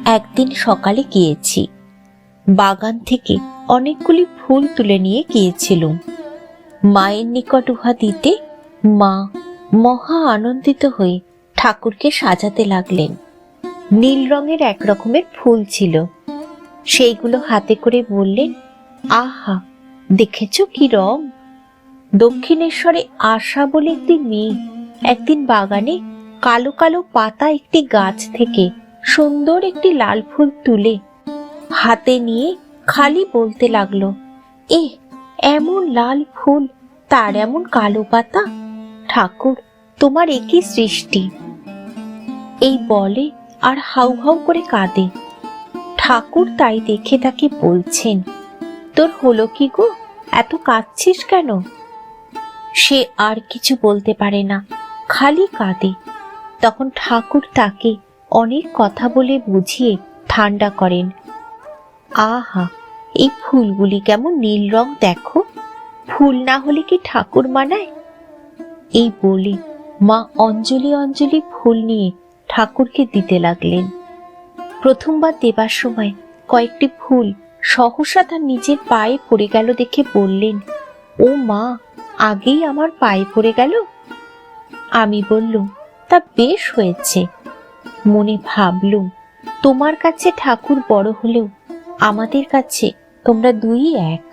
একদিন সকালে গিয়েছি, বাগান থেকে অনেকগুলি ফুল তুলে নিয়ে গিয়েছিলুম। মায়ের নিকট উহা দিতে মা মহা আনন্দিত হয়ে ঠাকুরকে সাজাতে লাগলেন। নীল রঙের এক রকমের ফুল ছিল, সেইগুলো হাতে করে বললেন, আহা, দেখেছ কি রং! দক্ষিণেশ্বরে আশা বলে একটি মেয়ে একদিন বাগানে কালো কালো পাতা একটি গাছ থেকে সুন্দর একটি লাল ফুল তুলে হাতে নিয়ে খালি বলতে লাগলো, এ এমন লাল ফুল, তার এমন কালো পাতা! ঠাকুর, তোমার একই সৃষ্টি! এই বলে আর হাউ হাউ করে কাঁদে। ঠাকুর তাই দেখে তাকে বলছেন, তোর হলো কি গো, এত কাঁদছিস কেন? সে আর কিছু বলতে পারে না, খালি কাঁদে। তখন ঠাকুর তাকে অনেক কথা বলে বুঝিয়ে ঠান্ডা করেন। আহা, এই ফুলগুলি কেমন নীল রং দেখো! ফুল না হলে কি ঠাকুর মানায়? এই বলে মা অঞ্জলি অঞ্জলি ফুল নিয়ে ঠাকুরকে দিতে লাগলেন। প্রথমবার দেবার সময় কয়েকটি ফুল সহসা তার নিজের পায়ে পড়ে গেল দেখে বললেন, ও মা, আগেই আমার পায়ে পড়ে গেল। আমি বললুম, তা বেশ হয়েছে। মনে ভাবলুম, তোমার কাছে ঠাকুর বড় হলেও আমাদের কাছে তোমরা দুই এক।